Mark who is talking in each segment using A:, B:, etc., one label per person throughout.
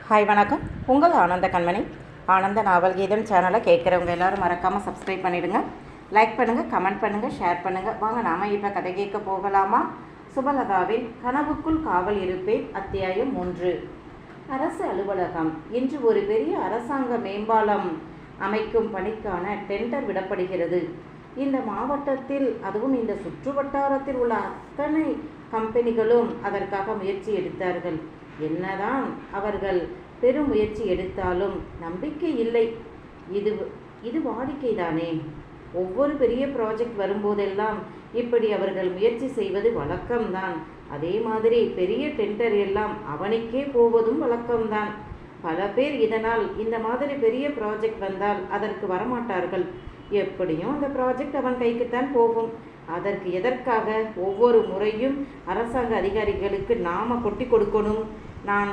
A: Hi வணக்கம். உங்கள் ஆனந்த கண்மணி. ஆனந்த நாவல் கீதம் சேனலை கேட்குறவங்க எல்லோரும் மறக்காமல் சப்ஸ்கிரைப் பண்ணிவிடுங்க. லைக் பண்ணுங்கள், கமெண்ட் பண்ணுங்கள், ஷேர் பண்ணுங்கள். வாங்க நாம் இப்போ கதை கேட்க போகலாமா? சுபலதாவின் கனவுக்குள் காவல் இருப்பேன் அத்தியாயம் 3. அரசு அலுவலகம். இன்று ஒரு பெரிய அரசாங்க மேம்பாலம் அமைக்கும் பணிக்கான டெண்டர் விடப்படுகிறது. இந்த மாவட்டத்தில், அதுவும் இந்த சுற்று வட்டாரத்தில் உள்ள அத்தனை கம்பெனிகளும் அதற்காக முயற்சி எடுத்தார்கள். என்னதான் அவர்கள் பெரும் முயற்சி எடுத்தாலும் நம்பிக்கை இல்லை. இது வாடிக்கைதானே. ஒவ்வொரு பெரிய ப்ராஜெக்ட் வரும்போதெல்லாம் இப்படி அவர்கள் முயற்சி செய்வது வழக்கம்தான். அதே மாதிரி பெரிய டெண்டர் எல்லாம் அவனுக்கே போவதும் வழக்கம்தான். பல பேர் இதனால் இந்த மாதிரி பெரிய ப்ராஜெக்ட் வந்தால் அதற்கு வரமாட்டார்கள். எப்படியும் அந்த ப்ராஜெக்ட் அவன் கைக்குத்தான் போகும். அதற்கு எதற்காக ஒவ்வொரு முறையும் அரசாங்க அதிகாரிகளுக்கு நாம கொட்டி கொடுக்கணும்? நான்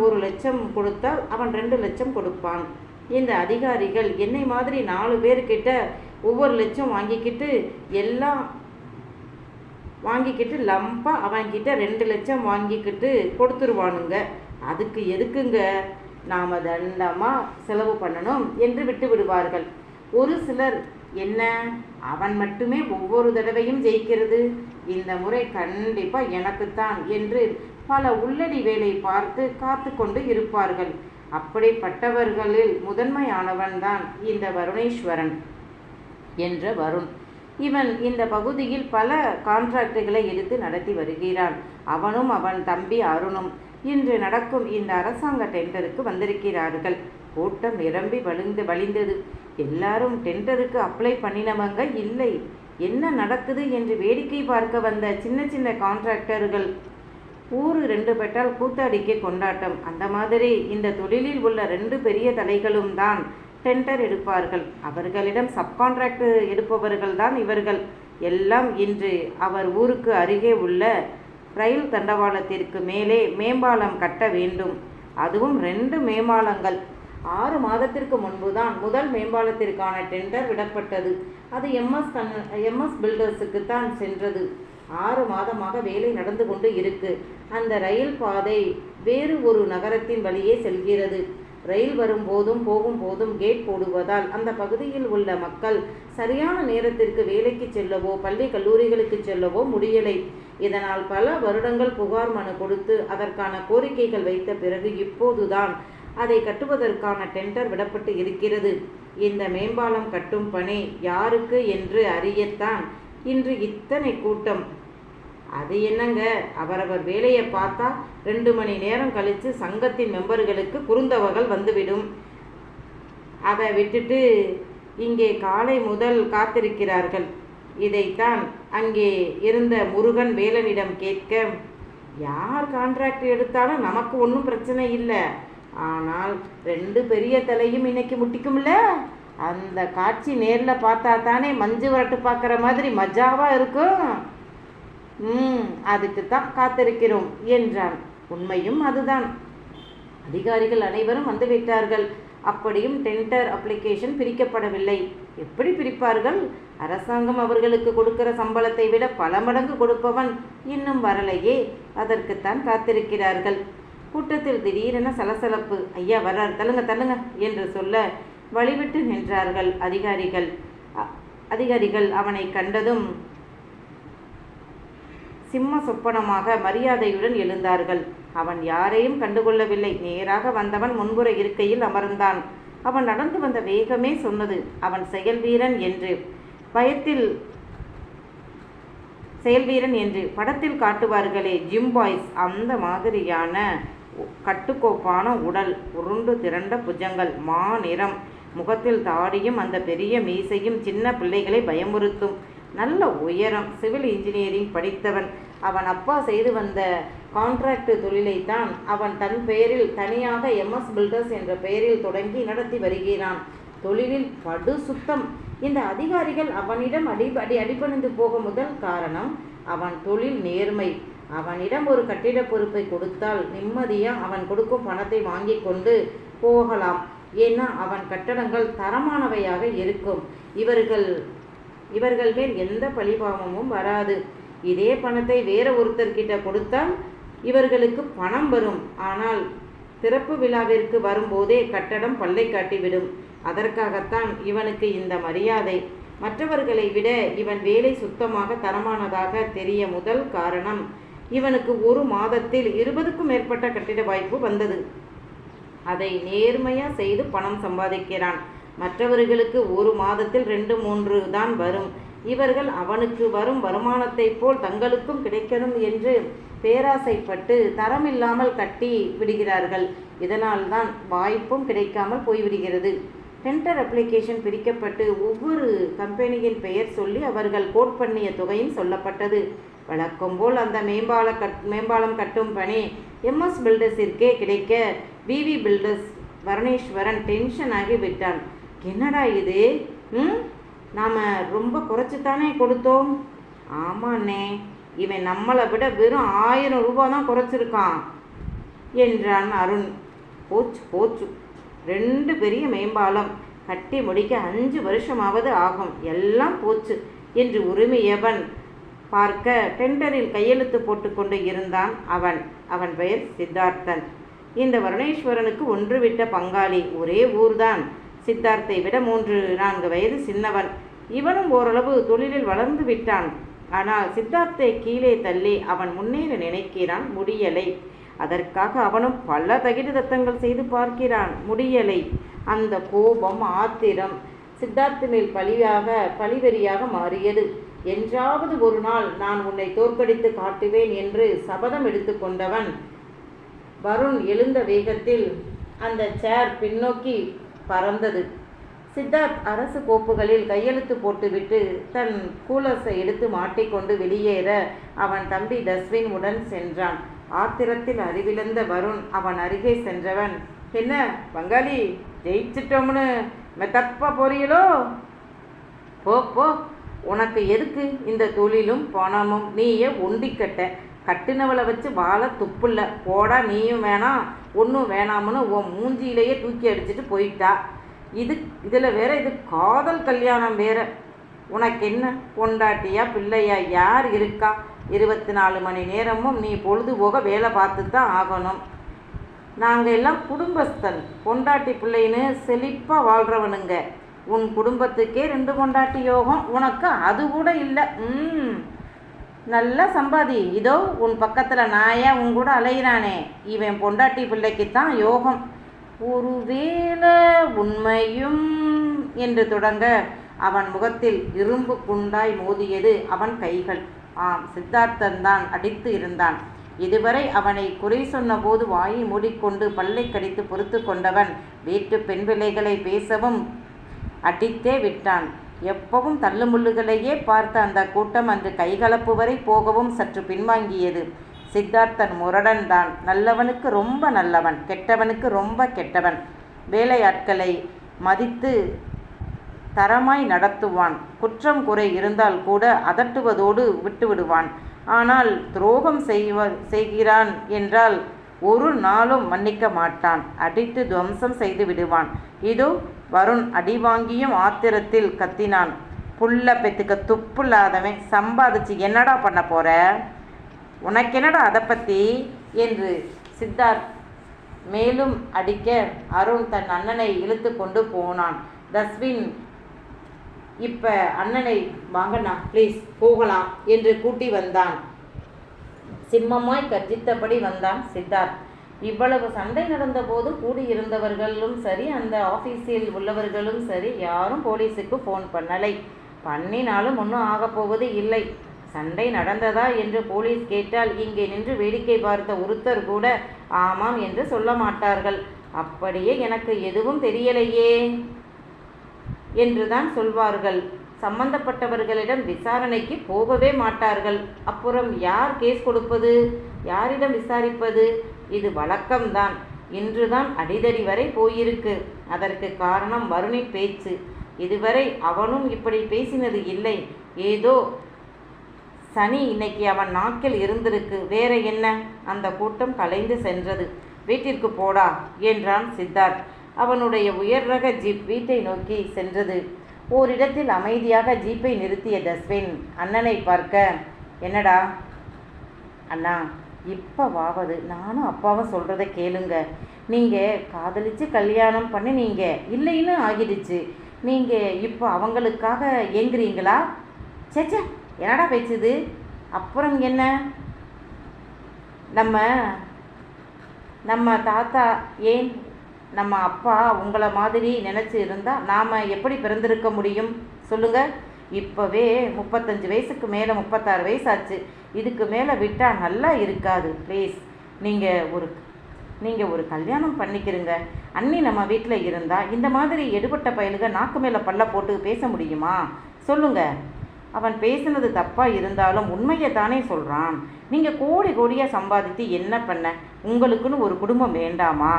A: 1 லட்சம் கொடுத்தால் அவன் 2 லட்சம் கொடுப்பான். இந்த அதிகாரிகள் என்னை மாதிரி 4 பேர்கிட்ட ஒவ்வொரு லட்சம் வாங்கிக்கிட்டு லம்பா அவன்கிட்ட 2 லட்சம் வாங்கிக்கிட்டு கொடுத்துருவானுங்க. அதுக்கு எதுக்குங்க நாம் தண்டமாக செலவு பண்ணணும் என்று விட்டு விடுவார்கள். ஒரு சிலர், என்ன அவன் மட்டுமே ஒவ்வொரு தடவையும் ஜெயிக்கிறது, இந்த முறை கண்டிப்பாக எனக்குத்தான் என்று பல உள்ளடி வேலை பார்த்து காத்து கொண்டு இருப்பார்கள். அப்படிப்பட்டவர்களில் முதன்மையானவன்தான் இந்த வருணேஸ்வரன் என்ற வருண். இவன் இந்த பகுதியில் பல கான்ட்ராக்டுகளை எடுத்து நடத்தி வருகிறான். அவனும் அவன் தம்பி அருணும் இன்று நடக்கும் இந்த அரசாங்க டெண்டருக்கு வந்திருக்கிறார்கள். கூட்டம் நிரம்பி வழிந்தது. எல்லாரும் டெண்டருக்கு அப்ளை பண்ணினவங்க இல்லை. என்ன நடக்குது என்று வேடிக்கை பார்க்க வந்த சின்ன சின்ன கான்ட்ராக்டர்கள். ஊரு 2 பெட்டால் கூத்தாடிக்க கொண்டாட்டம். அந்த மாதிரி இந்த தொழிலில் உள்ள 2 பெரிய தலைகளும் தான் டெண்டர் எடுப்பார்கள். அவர்களிடம் சப்கான்ட்ராக்ட் எடுப்பவர்கள் தான் இவர்கள் எல்லாம். இன்று அவர் ஊருக்கு அருகே உள்ள ரயில் தண்டவாளத்திற்கு மேலே மேம்பாலம் கட்ட வேண்டும். அதுவும் 2 மேம்பாலங்கள். 6 மாதத்திற்கு முன்புதான் முதல் மேம்பாலத்திற்கான டெண்டர் விடப்பட்டது. அது எம்எஸ் பில்டர்ஸுக்கு தான் சென்றது. 6 மாதமாக வேலை நடந்து கொண்டு இருக்கு. அந்த ரயில் பாதை வேறு ஒரு நகரத்தின் வழியே செல்கிறது. ரயில் வரும்போதும் போகும்போதும் கேட் போடுவதால் அந்த பகுதியில் உள்ள மக்கள் சரியான நேரத்திற்கு வேலைக்கு செல்லவோ பள்ளி கல்லூரிகளுக்கு செல்லவோ முடியலை. இதனால் பல வருடங்கள் புகார் மனு கொடுத்து அதற்கான கோரிக்கைகள் வைத்த பிறகு இப்போதுதான் அதை கட்டுவதற்கான டெண்டர் விடப்பட்டு இருக்கிறது. இந்த மேம்பாலம் கட்டும் பணி யாருக்கு என்று அறியத்தான் இன்று இத்தனை கூட்டம். அது என்னங்க, அவரவர் வேலையை பார்த்தா 2 மணி நேரம் கழித்து சங்கத்தின் மெம்பர்களுக்கு குறுந்தவர்கள் வந்துவிடும். அதை விட்டுட்டு இங்கே காலை முதல் காத்திருக்கிறார்கள். இதைத்தான் அங்கே இருந்த முருகன் வேலனிடம் கேட்க, யார் கான்ட்ராக்ட் எடுத்தாலும் நமக்கு ஒன்றும் பிரச்சனை இல்லை. ஆனால் 2 பெரிய தலையும் இன்னைக்கு முட்டிக்கும்ல. அந்த காட்சி நேரில் பார்த்தா தானே மஞ்சு வரட்டு பார்க்குற மாதிரி மஜாவாக இருக்கும். அதுக்குத்தான் காத்திருக்கிறோம் என்றான். உண்மையும் அதுதான். அதிகாரிகள் அனைவரும் வந்துவிட்டார்கள். அப்படியும் டெண்டர் அப்ளிகேஷன் பிரிக்கப்படவில்லை. எப்படி பிரிப்பார்கள்? அரசாங்கம் அவர்களுக்கு கொடுக்கிற சம்பளத்தை விட பல மடங்கு கொடுப்பவன் இன்னும் வரலையே. அதற்குத்தான் காத்திருக்கிறார்கள். கூட்டத்தில் திடீரென சலசலப்பு. ஐயா வர்றார், தள்ளுங்க என்று சொல்ல வழிவிட்டு நின்றார்கள் அதிகாரிகள். அவனை கண்டதும் சிம்ம சொப்பனமாக மரியாதையுடன் எழுந்தார்கள். அவன் யாரையும் கண்டுகொள்ளவில்லை. நேராக வந்தவன் முன்புற இருக்கையில் அமர்ந்தான். அவன் நடந்து வந்த வேகமே சொன்னது அவன் செயல்வீரன் என்று. படத்தில் காட்டுவார்களே ஜிம் பாய்ஸ், அந்த மாதிரியான கட்டுக்கோப்பான உடல், உருண்டு திரண்ட புஜங்கள், மாநிறம், முகத்தில் தாடியும் அந்த பெரிய மீசையும் சின்ன பிள்ளைகளை பயமுறுத்தும். நல்ல உயரம், சிவில் இன்ஜினியரிங் படித்தவன். அவன் அப்பா செய்து வந்த கான்ட்ராக்ட் தொழிலைத்தான் அவன் தன் பெயரில் தனியாக எம்எஸ் பில்டர்ஸ் என்ற பெயரில் தொடங்கி நடத்தி வருகிறான். தொழிலில் படு சுத்தம். இந்த அதிகாரிகள் அவனிடம் அடிபணிந்து போக முதல் காரணம் அவன் தொழில் நேர்மை. அவனிடம் ஒரு கட்டிட பொறுப்பை கொடுத்தால் நிம்மதியாக அவன் கொடுக்கும் பணத்தை வாங்கி கொண்டு போகலாம். ஏன்னா அவன் கட்டடங்கள் தரமானவையாக இருக்கும். இவர்கள் மேல் எந்த பழிபாவமும் வராது. இதே பணத்தை வேற ஒருத்தர்கிட்ட கொடுத்தால் இவர்களுக்கு பணம் வரும். ஆனால் திறப்பு விழாவிற்கு வரும்போதே கட்டடம் பல்லை காட்டிவிடும். அதற்காகத்தான் இவனுக்கு இந்த மரியாதை. மற்றவர்களை விட இவன் வேலை சுத்தமாக தரமானதாக தெரிய முதல் காரணம், இவனுக்கு ஒரு மாதத்தில் 20க்கும் மேற்பட்ட கட்டிட வாய்ப்பு வந்தது. அதை நேர்மையா செய்து பணம் சம்பாதிக்கிறான். மற்றவர்களுக்கு ஒரு மாதத்தில் 2-3 தான் வரும். இவர்கள் அவனுக்கு வரும் வருமானத்தை போல் தங்களுக்கும் கிடைக்கணும் என்று பேராசைப்பட்டு தரமில்லாமல் கட்டி விடுகிறார்கள். இதனால் தான் வாய்ப்பும் கிடைக்காமல் போய்விடுகிறது. டெண்டர் அப்ளிகேஷன் பிரிக்கப்பட்டு ஒவ்வொரு கம்பெனியின் பெயர் சொல்லி அவர்கள் கோட் பண்ணிய தொகையும் சொல்லப்பட்டது. வழக்கம் போல் அந்த மேம்பாலம் கட்டும் பணி MS பில்டர்ஸிற்கே கிடைக்க BV பில்டர்ஸ் வருணேஸ்வரன் டென்ஷன் ஆகி விட்டான். என்னடா இது, நாம் ரொம்ப குறைச்சித்தானே கொடுத்தோம். ஆமாண்ணே, இவன் நம்மளை விட வெறும் 1000 ரூபா தான் குறைச்சிருக்கான் என்றான் அருண். போச்சு 2 பெரிய மேம்பாலம் கட்டி முடிக்க 5 வருஷமாவது ஆகும், எல்லாம் போச்சு என்று உரிமையவன் பார்க்க டெண்டரில் கையெழுத்து போட்டுக்கொண்டு இருந்தான் அவன் பெயர் சித்தார்த்தன். இந்த வருணேஸ்வரனுக்கு ஒன்று விட்ட பங்காளி, ஒரே ஊர்தான். சித்தார்த்தை விட 3-4 வயது சின்னவன். இவனும் ஓரளவு தொழிலில் வளர்ந்து விட்டான். ஆனால் சித்தார்த்தை கீழே தள்ளி அவன் முன்னேற நினைக்கிறான், முடியலை. அதற்காக அவனும் பல தகிடு தத்தங்கள் செய்து பார்க்கிறான், முடியலை. அந்த கோபம், ஆத்திரம் சித்தார்த்த மேல் பழிவெறியாக மாறியது. என்றாவது ஒரு நாள் நான் உன்னை தோற்கடித்து காட்டுவேன் என்று சபதம் எடுத்துக்கொண்டவன் வருண் எழுந்த வேகத்தில் அந்த சேர் பின்னோக்கி பறந்தது. சித்தார்த் அரசு கோப்புகளில் கையெழுத்து போட்டுவிட்டு தன் கூலர்ஸை எடுத்து மாட்டிக்கொண்டு வெளியேற அவன் தம்பி தஸ்வின் உடன் சென்றான். ஆத்திரத்தில் அறிவிழந்த வருண் அவன் அருகே சென்றவன், என்ன பங்காளி, ஜெயிச்சிட்டோம்னு மெத்தப்பா போறீங்களோ? போ, உனக்கு எதுக்கு இந்த தொழிலும் பணமும்? நீயே ஒண்டிக்கட்ட, கட்டினவளை வச்சு வாழ துப்புல்ல. போடா, நீயும் வேணாம் ஒன்றும் வேணாம்னு உன் மூஞ்சியிலேயே தூக்கி அடிச்சுட்டு போயிட்டா. இதில் வேற இது காதல் கல்யாணம் வேற. உனக்கு என்ன பொண்டாட்டியா பிள்ளையா யார் இருக்கா? 24 மணி நேரமும் நீ பொழுதுபோக வேலை பார்த்து தான் ஆகணும். நாங்கள் எல்லாம் குடும்பஸ்தன், பொண்டாட்டி பிள்ளைன்னு செழிப்பாக வாழ்கிறவனுங்க. உன் குடும்பத்துக்கே 2 பொண்டாட்டி யோகம், உனக்கு அது கூட இல்லை. நல்லா சம்பாதி. இதோ உன் பக்கத்தில் நாயா உன் கூட அலையிறானே, இவன் பொண்டாட்டி பிள்ளைக்குத்தான் யோகம். ஒருவேளை உண்மையும் என்று தொடங்க அவன் முகத்தில் இரும்பு குண்டாய் மோதியது அவன் கைகள். ஆம், சித்தார்த்தன் தான் அடித்து இருந்தான். இதுவரை அவனை குறை சொன்ன போது வாயை மூடிக்கொண்டு பல்லை கடித்து பொறுத்து கொண்டவன் வீட்டு பெண் பிள்ளைகளை பேசவும் அடித்தே விட்டான். எப்பவும் தள்ளுமுள்ளுகளையே பார்த்த அந்த கூட்டம் அன்று கைகலப்பு வரை போகவும் சற்று பின்வாங்கியது. சித்தார்த்தன் முரடன் தான். நல்லவனுக்கு ரொம்ப நல்லவன், கெட்டவனுக்கு ரொம்ப கெட்டவன். வேலையாட்களை மதித்து தரமாய் நடத்துவான். குற்றம் குறை இருந்தால் கூட அதட்டுவதோடு விட்டுவிடுவான். ஆனால் துரோகம் செய்கிறான் என்றால் ஒரு நாளும் மன்னிக்க மாட்டான். அடித்து துவம்சம் செய்து விடுவான். இதோ வருண் அடி வாங்கியும் ஆத்திரத்தில் கத்தினான், புல்ல பெத்துக்க துப்புல்லாதவன், சம்பாதிச்சு என்னடா பண்ண போற? உனக்கென்னடா அதை பற்றி என்று சித்தார்த் மேலும் அடிக்க அருண் தன் அண்ணனை இழுத்து கொண்டு போனான். தஸ்வின் இப்போ அண்ணனை வாங்கண்ணா ப்ளீஸ் போகலாம் என்று கூட்டி வந்தான். சிம்மமாய் கர்ஜித்தபடி வந்தான் சித்தார்த். இவ்வளவு சண்டை நடந்த போது கூடியிருந்தவர்களும் சரி, அந்த ஆஃபீஸில் உள்ளவர்களும் சரி, யாரும் போலீஸுக்கு ஃபோன் பண்ணலை. பண்ணினாலும் ஒன்றும் ஆகப்போவது இல்லை. சண்டை நடந்ததா என்று போலீஸ் கேட்டால் இங்கே நின்று வேடிக்கை பார்த்த ஒருத்தர் கூட ஆமாம் என்று சொல்ல மாட்டார்கள். அப்படியே எனக்கு எதுவும் தெரியலையே என்றுதான் சொல்வார்கள். சம்பந்தப்பட்டவர்களிடம் விசாரணைக்கு போகவே மாட்டார்கள். அப்புறம் யார் கேஸ் கொடுப்பது? யாரிடம் விசாரிப்பது? இது வழக்கம்தான். இன்றுதான் அடிதடி வரை போயிருக்கு. அதற்கு காரணம் வருணின் பேச்சு. இதுவரை அவனும் இப்படி பேசினது இல்லை. ஏதோ சனி இன்னைக்கு அவன் நாக்கில் இருந்திருக்கு. வேற என்ன? அந்த கூட்டம் கலைந்து சென்றது. வீட்டிற்கு போடா என்றான் சித்தார்த். அவனுடைய உயர் ரக ஜீப் வீட்டை நோக்கி சென்றது. ஓரிடத்தில் அமைதியாக ஜீப்பை நிறுத்திய தஸ்வின் அண்ணனை பார்க்க, என்னடா அண்ணா, இப்போவாவது நானும் அப்பாவும் சொல்கிறத கேளுங்க. நீங்கள் காதலித்து கல்யாணம் பண்ணினீங்க, இல்லைன்னு ஆகிடுச்சு. நீங்கள் இப்போ அவங்களுக்காக ஏங்குறீங்களா? சேச்சே, என்னடா பேச்சுது? அப்புறம் என்ன? நம்ம நம்ம தாத்தா, ஏன் நம்ம அப்பா உங்களை மாதிரி நினச்சி இருந்தால் நாம் எப்படி பிறந்திருக்க முடியும் சொல்லுங்கள்? இப்போவே 35 வயசுக்கு மேலே 36 வயசு ஆச்சு. இதுக்கு மேலே விட்டால் நல்லா இருக்காது. ப்ளீஸ் நீங்கள் ஒரு கல்யாணம் பண்ணிக்கிறங்க. அண்ணி நம்ம வீட்டில் இருந்தால் இந்த மாதிரி எடுபட்ட பயலுக நாக்கு மேலே பல்ல போட்டு பேச முடியுமா சொல்லுங்கள்? அவன் பேசுனது தப்பாக இருந்தாலும் உண்மையை தானே சொல்கிறான். நீங்கள் கோடி கோடியாக சம்பாதித்து என்ன பண்ண? உங்களுக்குன்னு ஒரு குடும்பம் வேண்டாமா?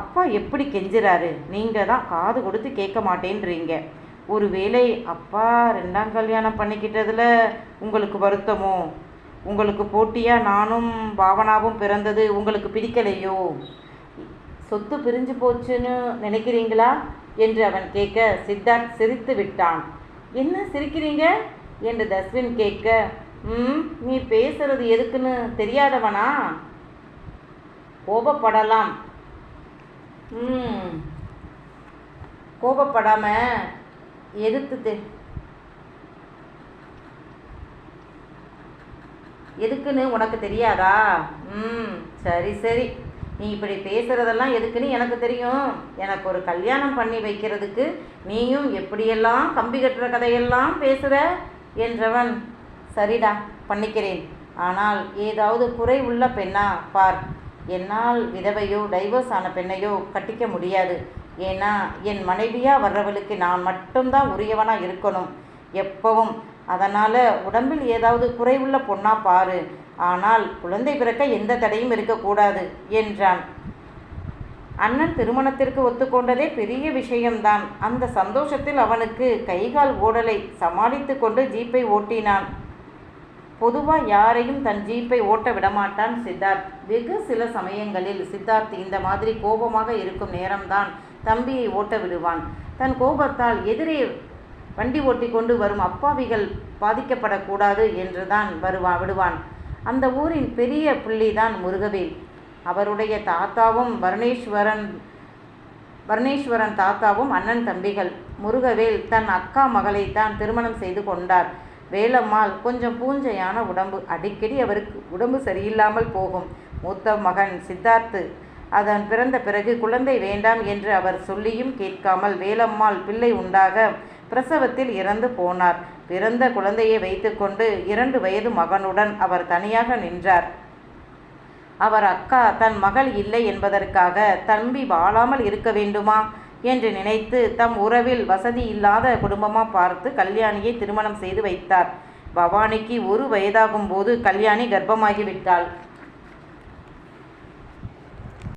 A: அப்பா எப்படி கெஞ்சுறாரு, நீங்கள் தான் காது கொடுத்து கேட்க மாட்டேன்றீங்க. ஒருவேளை அப்பா 2ஆம் கல்யாணம் பண்ணிக்கிட்டதில் உங்களுக்கு வருத்தமோ? உங்களுக்கு போட்டியாக நானும் பாவனாவும் பிறந்தது உங்களுக்கு பிடிக்கலையோ? சொத்து பிரிஞ்சு போச்சுன்னு நினைக்கிறீங்களா என்று அவன் கேட்க சித்தார்த் சிரித்து விட்டான். என்ன சிரிக்கிறீங்க என்று தஸ்வின் கேட்க, நீ பேசுறது எதுக்குன்னு தெரியாதவனா? கோபப்படலாம். கோபப்படாம எதுக்குன்னு உனக்கு தெரியாதா? சரி சரி, நீ இப்படி பேசுகிறதெல்லாம் எதுக்குன்னு எனக்கு தெரியும். எனக்கு ஒரு கல்யாணம் பண்ணி வைக்கிறதுக்கு நீயும் எப்படியெல்லாம் கம்பி கட்டுற கதையெல்லாம் பேசுகிற என்றவன், சரிடா பண்ணிக்கிறேன். ஆனால் ஏதாவது குறை உள்ள பெண்ணா பார். என்னால் விதவையோ டைவர்ஸ் ஆன பெண்ணையோ கட்டிக்க முடியாது. ஏன்னா என் மனைவியாக வர்றவளுக்கு நான் மட்டும்தான் உரியவனாக இருக்கணும் எப்பவும். அதனால் உடம்பில் ஏதாவது குறைவுள்ள பொண்ணா பாரு. ஆனால் குழந்தை பிறக்க எந்த தடையும் இருக்கக்கூடாது என்றான். அண்ணன் திருமணத்திற்கு ஒத்துக்கொண்டதே பெரிய விஷயம்தான். அந்த சந்தோஷத்தில் அவனுக்கு கைகால் ஓடலை சமாளித்து கொண்டு ஜீப்பை ஓட்டினான். பொதுவாக யாரையும் தன் ஜீப்பை ஓட்ட விடமாட்டான் சித்தார்த். வெகு சில சமயங்களில் சித்தார்த் இந்த மாதிரி கோபமாக இருக்கும் நேரம்தான் தம்பியை ஓட்ட விடுவான். தன் கோபத்தால் எதிரே வண்டி ஓட்டி கொண்டு வரும் அப்பாவிகள் பாதிக்கப்படக்கூடாது என்றுதான் விடுவான். அந்த ஊரின் பெரிய புள்ளிதான் முருகவேல். அவருடைய தாத்தாவும் வர்ணேஸ்வரன் தாத்தாவும் அண்ணன் தம்பிகள். முருகவேல் தன் அக்கா மகளைத்தான் திருமணம் செய்து கொண்டார். வேலம்மாள் கொஞ்சம் பூஞ்சையான உடம்பு. அடிக்கடி அவருக்கு உடம்பு சரியில்லாமல் போகும். மூத்த மகன் சித்தார்த்து அதன் பிறந்த பிறகு குழந்தை வேண்டாம் என்று அவர் சொல்லியும் கேட்காமல் வேலம்மாள் பிள்ளை உண்டாக பிரசவத்தில் இறந்து போனார். பிறந்த குழந்தையை வைத்துக்கொண்டு 2 வயது மகனுடன் அவர் தனியாக நின்றார். அவர் அக்கா தன் மகள் இல்லை என்பதற்காக தம்பி வாழாமல் இருக்க வேண்டுமா என்று நினைத்து தம் உறவில் வசதி இல்லாத குடும்பமாக பார்த்து கல்யாணியை திருமணம் செய்து வைத்தார். பவானிக்கு 1 வயதாகும் போது கல்யாணி கர்ப்பமாகிவிட்டாள்.